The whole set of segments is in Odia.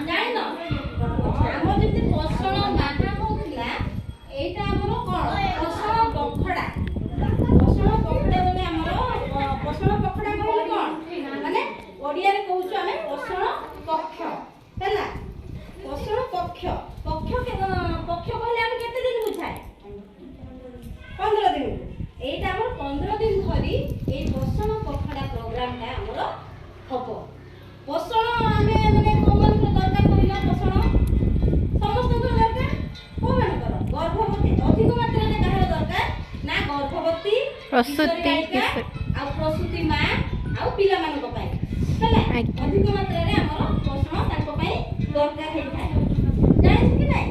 ଜାଣିନ ଆମର ଯେମିତି ପୋଷଣ ମାହା ହଉଥିଲା ଏଇଟା ଆମର କଣ ପୋଷଣ ପଖଡା ମାନେ ଆମର ପୋଷଣ ପଖଡା କହିଲେ କଣ ମାନେ ଓଡ଼ିଆରେ କହୁଛୁ ଆମେ ପୋଷଣ ପକ୍ଷ ହେଲା ପୋଷଣ ପକ୍ଷ କହିଲେ ଆମେ କେତେ ଦିନ ବୁଝାଏ 15 ଦିନ এইটা আমার 15 দিন ধরি এই পোষণ পখড়া প্রোগ্রামটা আমার হব পোষণ আমি মানে কোনমানক দরকার করিলা পোষণ সমস্ত দরকার কোনমানক গর্ভবতী অধিক মাত্রারে কাହାର দরকার না গর্ভবতী প্রসূতি আর প্রসূতি মা আর পিলা মানক পাই ହେଲା ଅଧିକ ମାତ୍ରାରେ ଆମର পোষণ ତାଙ୍କ ପାଇଁ ଦରକାର ହେଇଥାଏ ଜାଣିଛ କି নাই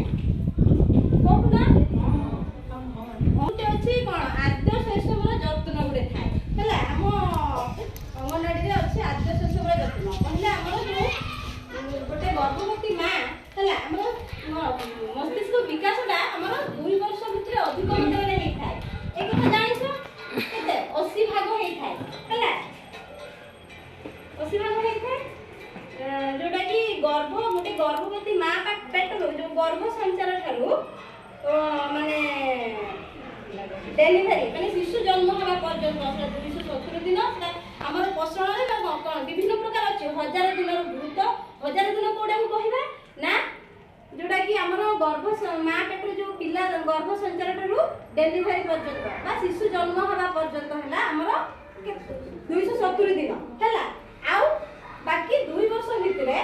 କହୁନା ଅଛି କଣ ଆଦ୍ୟ ଶୈଶବର ଯତ୍ନ ଗୋଟେ ଥାଏ ହେଲା ଆମ ଅଙ୍ଗନବାଡ଼ିରେ ଅଛି ଆଦ୍ୟ ଶୈଶବର ଯତ୍ନ କହିଲେ ଆମର ଯୋଉ ଗୋଟେ ଗର୍ଭବତୀ ମା ହେଲା ଆମର ମସ୍ତିଷ୍କ ବିକାଶଟା ଆମର 2 ବର୍ଷ ଭିତରେ ଅଧିକ ମାତ୍ରାରେ ହେଇଥାଏ ଏ କଥା ଜାଣିଛ କେତେ 80 ଭାଗ ହେଇଥାଏ ହେଲା 80 ଭାଗ ହେଇଥାଏ ଯୋଉଟା କି ଗୋଟେ ଗର୍ଭବତୀ ମା ପେଟରୁ ଯୋଉ ଗର୍ଭ ସଞ୍ଚାର ଠାରୁ ମାନେ डेलीवरी माने शिशु जन्म होगा पर्यंत 270 दिन हमर पोषण रे कोन विभिन्न प्रकार अछि 1000 दिन भूत 1000 दिन कोडा हम कहिबा ना जोडा कि हमर गर्भ मां पेटर जो पिला गर्भ संचार ठरु डेलीवरी पर्यंत बा शिशु जन्म होगा पर्यंत हला हमर 270 दिन हला आउ बाकी 2 वर्ष भितरे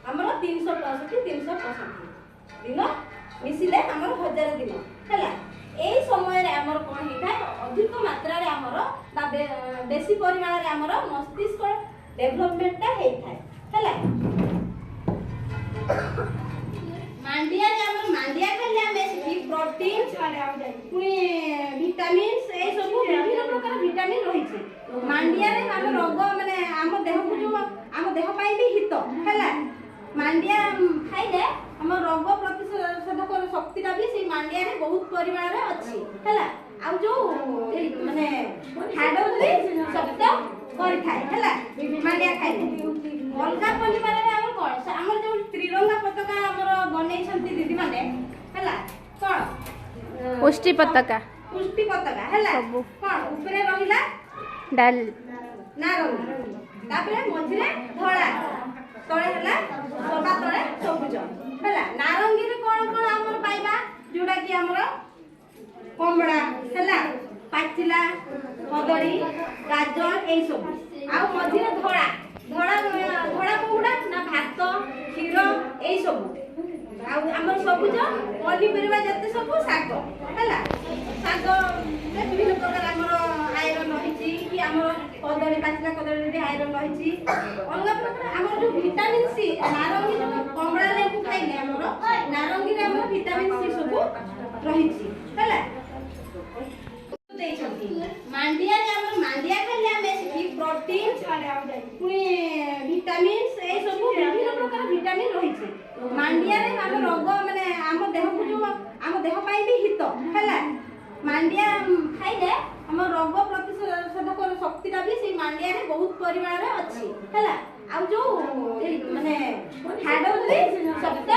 हमर 365 दिन मिसिले हमर 1000 दिन हला এই সময়রে আমার কোন হইଥାଏ অধিক মাত্রারে আমার বা বেশি পরিমাণরে আমার মস্তিষ্ক ডেভেলপমেন্টটা হইଥାଏ ହେଲା মান্ডিয়ারে আমার মান্ডিয়া খাইলে আমি শিখি প্রোটিন পুনি ভিটামিনস এই সব বিভিন্ন প্রকার ভিটামিন রহিছে মান্ডিয়ারে আমার রোগ মানে আমার দেহକୁ जो ଆମ ଦେହ ପାଇଁ ବି ହିତ ହେଲା ମାଣ୍ଡିଆ ଖାଇଲେ ଆମ ରୋଗ ପ୍ରତିରୋଧକ ଶକ୍ତିଟା ବି ସେଇ ମାଣ୍ଡିଆରେ ବହୁତ ପରିମାଣରେ ଅଛି ହେଲା ଆଉ ଯୋଉ ମାନେ ହାଡରେ ଶକ୍ତ କରିଥାଏ ହେଲା ମାଣ୍ଡିଆ ଖାଇଲେ ଅଲଗା ପନିପରିବାରେ ଆମର କଣ ଆମର ଯୋଉ ତ୍ରିରଙ୍ଗା ପତାକା ଆମର ବନେଇଛନ୍ତି ଦିଦି ମାନେ ହେଲା କଣ ପୁଷ୍ଟି ପତାକା ହେଲା କଣ ଉପରେ ରହିଲା ଡାଲ ନାରଙ୍ଗୀ ତାପରେ ମଝିରେ ଧଳା ତଳେ ହେଲା ସବା ତଳେ ସବୁଜ ହେଲା ନାରଙ୍ଗୀରେ କଣ କଣ ଆମର ପାଇବା ଯୋଉଟା କି ଆମର କମଳା ହେଲା ପାଚିଲା କଦଳୀ ଗାଜର এই ସବୁ ଆଉ ମଝିରେ ଧଳା କୋଉଟା ନା ଭାତ କ୍ଷୀର এই ସବୁ ଆଉ ଆମର ସବୁଜ ପନିପରିବା ଯେତେ ସବୁ ଶାଗ ହେଲା ଶାଗ ବିଭିନ୍ନ ପ୍ରକାର ଆମର ଆଇରନ୍ ରହିଛି କି ଆମର କଦଳୀ ପାଚିଲା କଦଳୀରେ ଆଇରନ୍ ରହିଛି ଅଲଗା ପ୍ରକାର ଆମର ଯୋଉ ଭିଟାମିନ୍ ସି ନାରଙ୍ଗୀ ଯୋଉ କମଳା ଲେମ୍ବୁ ଖାଇଲେ ଆମର ନାରଙ୍ଗୀରେ ଆମର ଭିଟାମିନ୍ ସି ସବୁ ରହିଛି ହେଲା ଦେଇଛନ୍ତି ମାଣ୍ଡିଆରେ ଆମର ମାଣ୍ଡିଆ ଖାଇଲେ ଆମେ ଶିଖି ପ୍ରୋଟିନ ପୁଣି ଭିଟାମିନ୍ସ এই ସବୁ ବିଭିନ୍ନ ପ୍ରକାର ଭିଟାମିନ୍ ରହିଛି ମାଣ୍ଡିଆରେ ଆମ ରୋଗ ମାନେ ଆମ ଦେହକୁ ଯୋଉ ଆମ ଦେହ ପାଇଁ ବି ହିତ ହେଲା ମାଣ୍ଡିଆ ଖାଇଲେ ଆମ ରୋଗ ପ୍ରତିରୋଧକ ଶକ୍ତିଟା ବି ସେଇ ମାଣ୍ଡିଆରେ ବହୁତ ପରିମାଣରେ ଅଛି ହେଲା ଆଉ ଯୋଉ ମାନେ ହାଡରେ ଶକ୍ତ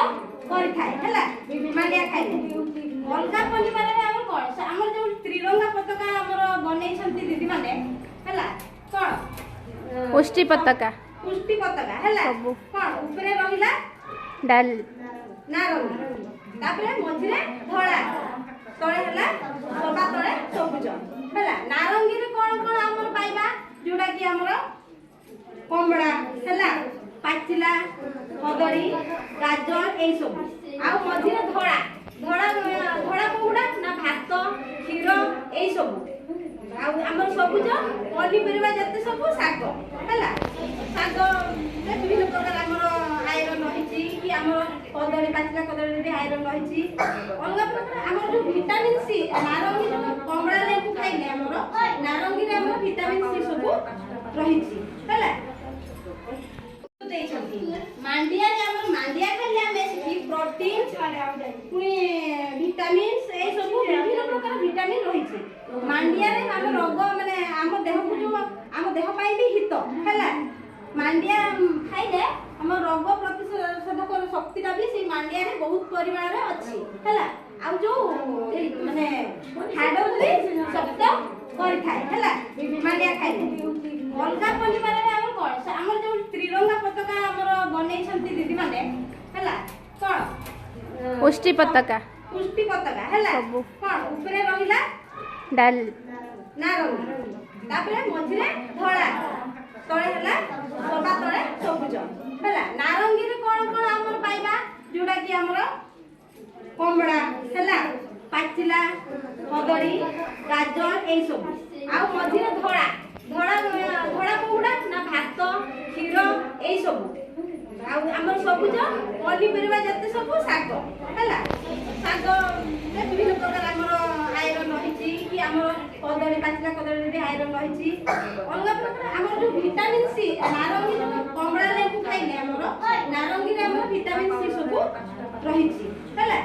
କରିଥାଏ ହେଲା ମାଣ୍ଡିଆ ଖାଇଲେ ଅଲଗା ପନିପରିବାରେ ଆମର କଣ ଆମର ଯୋଉ ତ୍ରିରଙ୍ଗା ପତାକା ଆମର ବନେଇଛନ୍ତି ଦିଦି ମାନେ ହେଲା କଣ ପୁଷ୍ଟି ପତାକା ହେଲା କଣ ଉପରେ ରହିଲା ଡାଲ ନାରଙ୍ଗୀ ତାପରେ ମଝିରେ ଧଳା ତଳେ ହେଲା ସବା ତଳେ ସବୁଜ ହେଲା ନାରଙ୍ଗୀରେ କଣ କଣ ଆମର ପାଇବା ଯୋଉଟା କି ଆମର କମଳା ହେଲା ପାଚିଲା କଦଳୀ ଗାଜର এই ସବୁ ଆଉ ମଝିରେ ଧଳା କୋଉଟା ନା ଭାତ କ୍ଷୀର এই ସବୁ ଆଉ ଆମର ସବୁଜ ପନିପରିବା ଯେତେ ସବୁ ଶାଗ ହେଲା ଶାଗ ବିଭିନ୍ନ ପ୍ରକାର ଆମର ଆଇରନ୍ ରହିଛି କି ଆମର କଦଳୀ ପାଚିଲା କଦଳୀରେ ଆଇରନ୍ ରହିଛି ଅଲଗା ପ୍ରକାର ଆମର ଯୋଉ ଭିଟାମିନ୍ ସି ନାରଙ୍ଗୀ ଯୋଉ କମଳା ଲେମ୍ବୁ ଖାଇଲେ ଆମର ନାରଙ୍ଗୀରେ ଆମର ଭିଟାମିନ୍ ସି ସବୁ ରହିଛି ହେଲା ଦେଇଛନ୍ତି ମାଣ୍ଡିଆରେ ଆମର ମାଣ୍ଡିଆ ଖାଇଲେ ଆମେ ଶିଖି ପ୍ରୋଟିନ ପୁଣି ଭିଟାମିନ୍ସ এই ସବୁ ବିଭିନ୍ନ ପ୍ରକାର ଭିଟାମିନ୍ ରହିଛି ମାଣ୍ଡିଆରେ ଆମ ରୋଗ ମାନେ ଆମ ଦେହକୁ ଯୋଉ ଆମ ଦେହ ପାଇଁ ବି ହିତ ହେଲା ମାଣ୍ଡିଆ ଖାଇଲେ ଆମ ରୋଗ ପ୍ରତିରୋଧକ ମାଣ୍ଡିଆରେ ବହୁତ ପରିମାଣରେ ଅଛି ହେଲା। ଆଉ ଯୋଉ ମାନେ ହାଡକୁ ବି ଶକ୍ତ କରିଥାଏ ହେଲା ମାଣ୍ଡିଆ ଖାଇଲେ। ଅଲଗା ପନିପରିବାରେ ଆମର କଣ ଆମର ଯୋଉ ତ୍ରିରଙ୍ଗା ପତାକା ଆମର ବନେଇଛନ୍ତି ଦିଦି ମାନେ ହେଲା କଣ पुष्टि पताका पुष्टि पताका ହେଲା ସବୁ କଣ ଉପରେ ରହିଲା डाल ନାରଙ୍ଗୀ ତାପରେ ମଝିରେ ଧଳା ତଳେ ହେଲା ସବା ତଳେ ସବୁଜ ହେଲା। ନାରଙ୍ଗୀରେ କଣ କଣ ଆମର ପାଇବା ଯୋଉଟା କି ଆମର କମଳା ହେଲା ପାଚିଲା କଦଳୀ ଗାଜର ଏଇ ସବୁ। ଆଉ ମଝିରେ ଧଳା ଧଳା ଧଳା କୋଉଟା ନା ଭାତ କ୍ଷୀର ଏଇ ସବୁ। ଆଉ ଆମର ସବୁଜ ପନିପରିବା ଯେତେ ସବୁ ଶାଗ ହେଲା। ଶାଗ ବିଭିନ୍ନ ପ୍ରକାର ଆମର ଆଇରନ୍ ରହିଛି କି ଆମର କଦଳୀ ପାଚିଲା କଦଳୀରେ ଆଇରନ୍ ରହିଛି। ଅଲଗା ପ୍ରକାର ଆମର ଯୋଉ ଭିଟାମିନ୍ ସି ନାରଙ୍ଗୀ ଯୋଉ କମଳା ଲେମ୍ବୁ ଖାଇଲେ ଆମର ନାରଙ୍ଗୀରେ ଆମର ଭିଟାମିନ୍ ସି ସବୁ ରହିଛି ହେଲା।